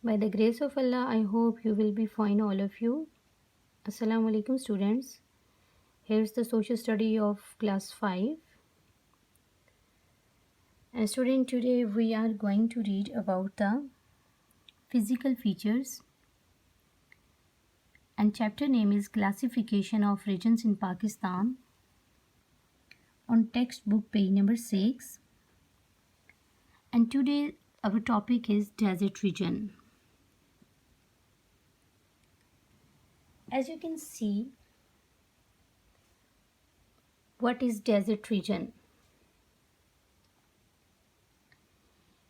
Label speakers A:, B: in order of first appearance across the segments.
A: By the grace of Allah, I hope you will be fine, all of you. Assalamu alaikum, students. Here's the social study of class 5. And student, today we are going to read about the physical features, and chapter name is Classification of Regions in Pakistan, on textbook page number 6. And today our topic is desert region. As you can see, what is desert region?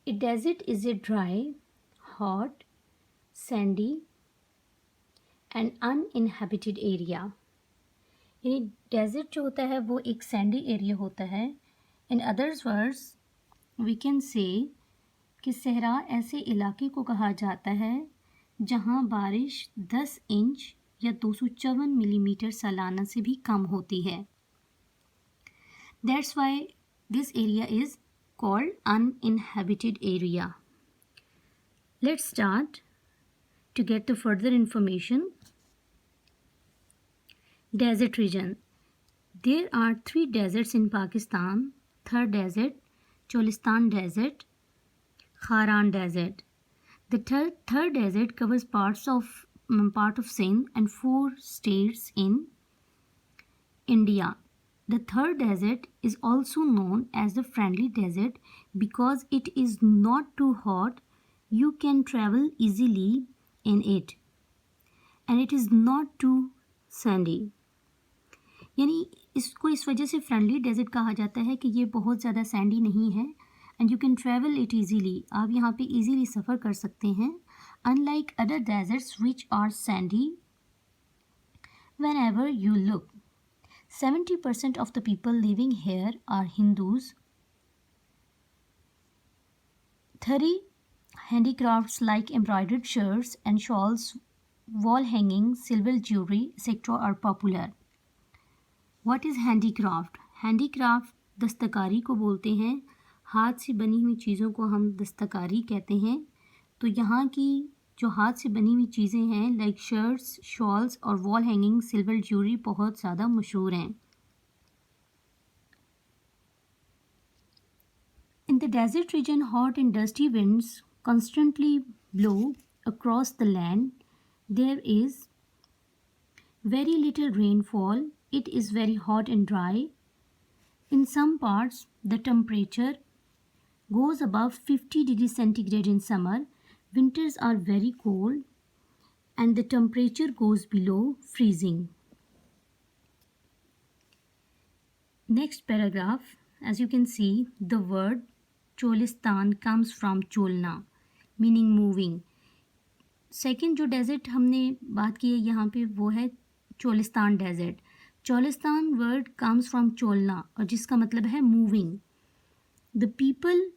A: A desert is a dry, hot, sandy and uninhabited area. यानी desert जो होता है वो एक sandy area होता है. In others words we can say कि सहरा ऐसे इलाके को कहा जाता है जहाँ बारिश 10 इंच या 254 मिलीमीटर सालाना से भी कम होती है. That's why this area is called uninhabited area. Let's start to get the further information. Desert region. There are 3 deserts in Pakistan: Thar Desert, Cholistan Desert, Kharan Desert. The Thar Desert covers part of Sindh and 4 states in India. The Thar Desert is also known as the Friendly Desert because it is not too hot. You can travel easily in it, and it is not too sandy. यानी इसको इस वजह से friendly desert कहा जाता है कि ये बहुत ज़्यादा सैंडी नहीं है, and you can travel it easily. आप यहाँ पे ईजीली सफ़र कर सकते हैं. Unlike other deserts which are sandy, whenever you look, 70% of the people living here are Hindus. 30 handicrafts like embroidered shirts and shawls, wall hanging, silver jewelry, etc. are popular. What is handicraft? Handicraft दस्तकारी को बोलते हैं. हाथ से बनी हुई चीज़ों को हम दस्तकारी कहते हैं. तो यहाँ की जो हाथ से बनी हुई चीज़ें हैं लाइक शर्ट्स, शॉल्स और वॉल हैंगिंग, सिल्वर ज्वेलरी बहुत ज़्यादा मशहूर हैं. In the desert region, hot and dusty winds constantly blow across the land. There is very little rainfall. It is very hot and dry. In some parts, the temperature goes above 50 degrees centigrade in summer. Winters are very cold and the temperature goes below freezing. Next paragraph, as you can see, the word Cholistan comes from Cholna, meaning moving. Second जो desert हमने बात की है यहाँ पे वो है Cholistan desert. Cholistan word comes from चोलना और जिसका मतलब है moving. The people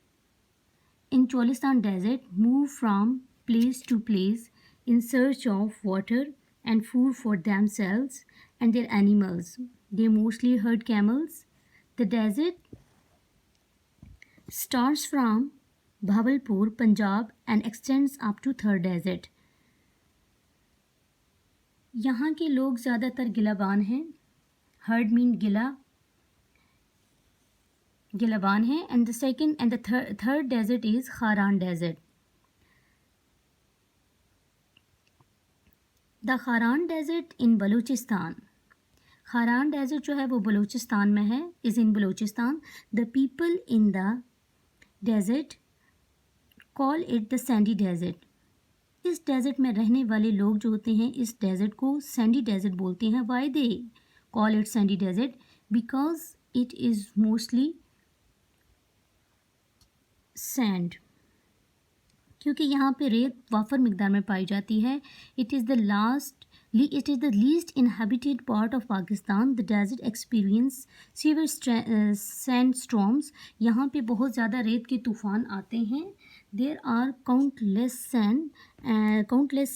A: in Cholistan desert move from place to place in search of water and food for themselves and their animals. They mostly herd camels. The desert starts from Bhavalpur, Punjab and extends up to Thar Desert. यहाँ के लोग ज़्यादातर गिलाबान हैं. Heard मीन गिलाबान है. And the second and the third desert is Kharan desert. The Kharan desert in Balochistan. Kharan desert जो है वो बलूचिस्तान में है, is in Balochistan. The people in the desert call it the sandy desert. इस डेजर्ट में रहने वाले लोग जो होते हैं इस डेजर्ट को सैंडी डेजर्ट बोलते हैं. Why they call it sandy desert? Because it is mostly sand, क्योंकि यहाँ पे रेत वाफर मिकदार में पाई जाती है. It is the least inhabited part of Pakistan. The desert experience severe sand storms. यहाँ पे बहुत ज़्यादा रेत के तूफ़ान आते हैं. There are countless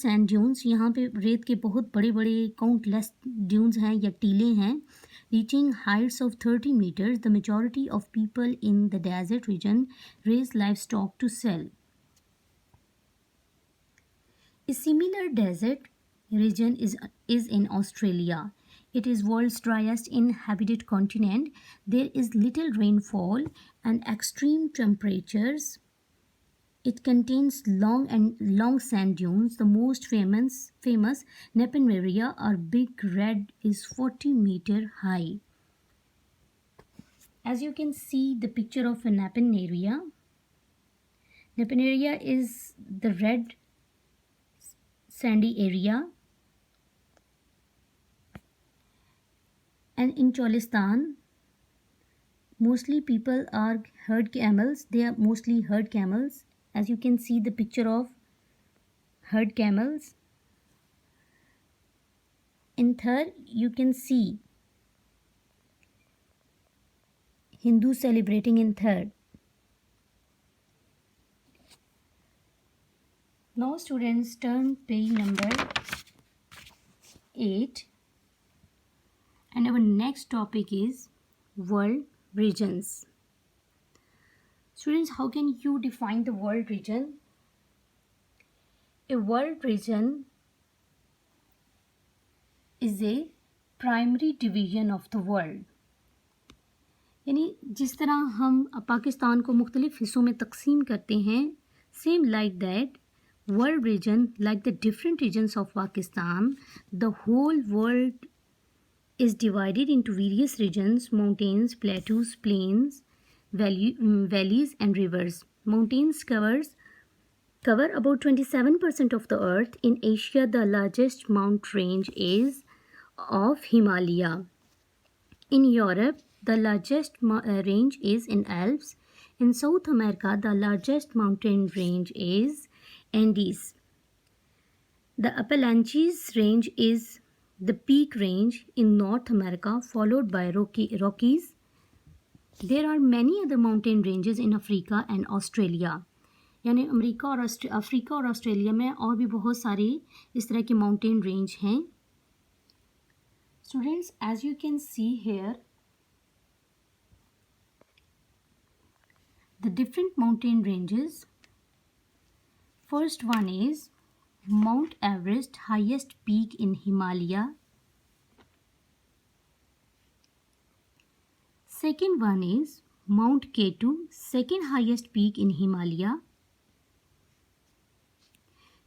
A: sand dunes. यहाँ पे रेत के बहुत बड़े बड़े काउंटलेस ड्यून्स हैं या टीले हैं. Reaching heights of 30 meters, the majority of people in the desert region raise livestock to sell. A similar desert region is in Australia. It is world's driest inhabited continent. There is little rainfall and extreme temperatures. It contains long sand dunes. The most famous Nepean area or Big Red is 40-meter high. As you can see the picture of a Nepean area. Nepean area is the red sandy area. And in Cholistan, mostly people are herd camels. They are mostly herd camels. As you can see the picture of herd camels. In Thar, you can see Hindus celebrating in Thar. Now students, turn page number 8. And our next topic is world regions. Students, how can you define the world region? A world region is a primary division of the world. यानी जिस तरह हम पाकिस्तान को मुख्तलिफ हिस्सों में तकसीम करते हैं, same like that world region, like the different regions of Pakistan, the whole world is divided into various regions: mountains, plateaus, plains, valleys and rivers. Mountains cover about 27% of the earth. In Asia, the largest mountain range is of Himalaya. In Europe, the largest range is in Alps. In South America, the largest mountain range is Andes. The Appalachian range is the peak range in North America, followed by Rockies. There are many other mountain ranges in Africa and Australia. यानी Africa और Australia में और भी बहुत सारे इस तरह के माउंटेन रेंज हैं. Students, as you can see here, the different mountain ranges. First one is Mount Everest, highest peak in Himalaya. Second one is Mount K2, second highest peak in Himalaya.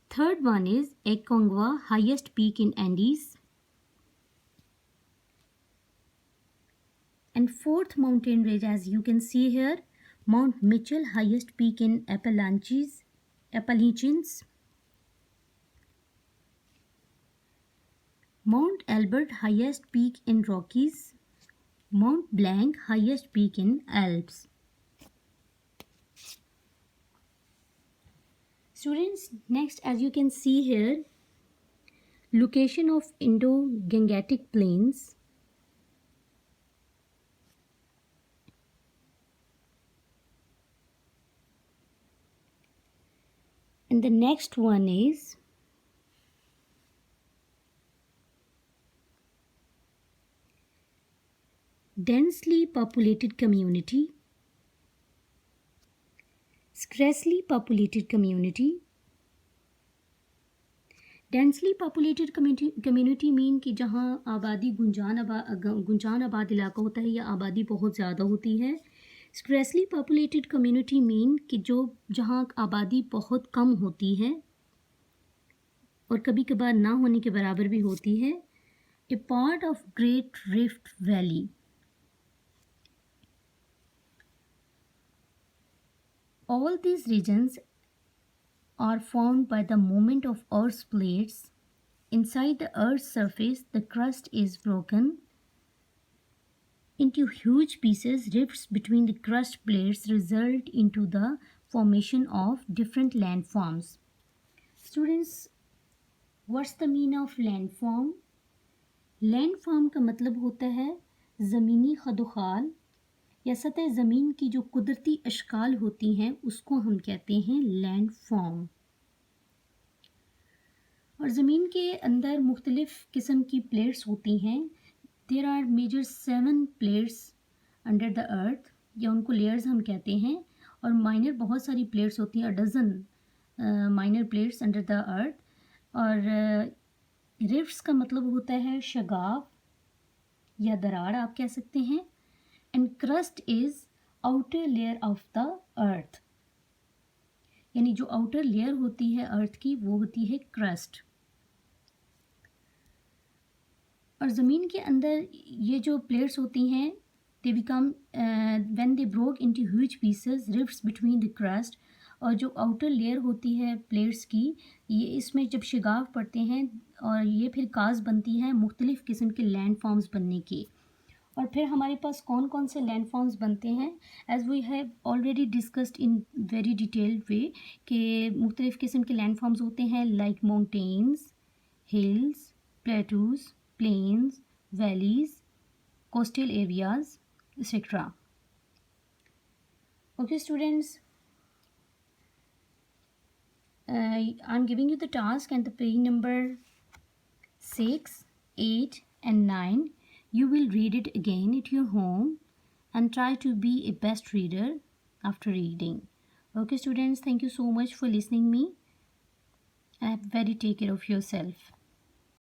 A: Third one is Aconcagua, highest peak in Andes. And fourth mountain range, as you can see here, Mount Mitchell, highest peak in Appalachians. Mount Albert, highest peak in Rockies. Mount Blanc, highest peak in Alps. Students, next, as you can see here, location of Indo-Gangetic Plains. And the next one is densely populated community, sparsely populated community. Densely populated community mean कि जहाँ आबादी गुंजान आबाद इलाका होता है या आबादी बहुत ज़्यादा होती है. Sparsely populated community mean कि जहाँ आबादी बहुत कम होती है और कभी कभार ना होने के बराबर भी होती है. A part of Great Rift Valley. All these regions are formed by the movement of Earth's plates. Inside the Earth's surface, the crust is broken into huge pieces. Rifts between the crust plates result into the formation of different landforms. Students, what's the meaning of landform? Landform का मतलब होता है ज़मीनी खदोखाल या सतह ज़मीन की जो कुदरती अशकाल होती हैं उसको हम कहते हैं लैंडफॉर्म. और ज़मीन के अंदर मुख्तलिफ़ किस्म की प्लेट्स होती हैं. There are major 7 plates under the earth, या उनको लेयर्स हम कहते हैं. और माइनर बहुत सारी प्लेट्स होती हैं, dozen minor plates under the earth. और रिफ्ट्स का मतलब होता है शगाफ या दरार आप कह सकते हैं। And crust is outer layer of the earth, यानी जो आउटर लेयर होती है अर्थ की वो होती है क्रस्ट। और ज़मीन के अंदर ये जो प्लेट्स होती हैं they become when they broke into huge pieces rifts between the crust. और जो आउटर लेयर होती है प्लेट्स की, ये इसमें जब शिगाफ पड़ते हैं और ये फिर काज बनती हैं मुख्तलिफ़ किस्म के लैंड फॉर्म्स बनने की। और फिर हमारे पास कौन कौन से लैंड फॉर्म्स बनते हैं, as we have already discussed in very detailed way कि मुख्तलिफ़ किस्म के लैंड फॉर्म्स होते हैं like mountains, hills, plateaus, plains, valleys, coastal areas, etc. Okay, students, I'm giving you the task and the page number 6, 8 and 9. You will read it again at your home and try to be a best reader after reading. Okay, students, thank you so much for listening me. Very take care of yourself.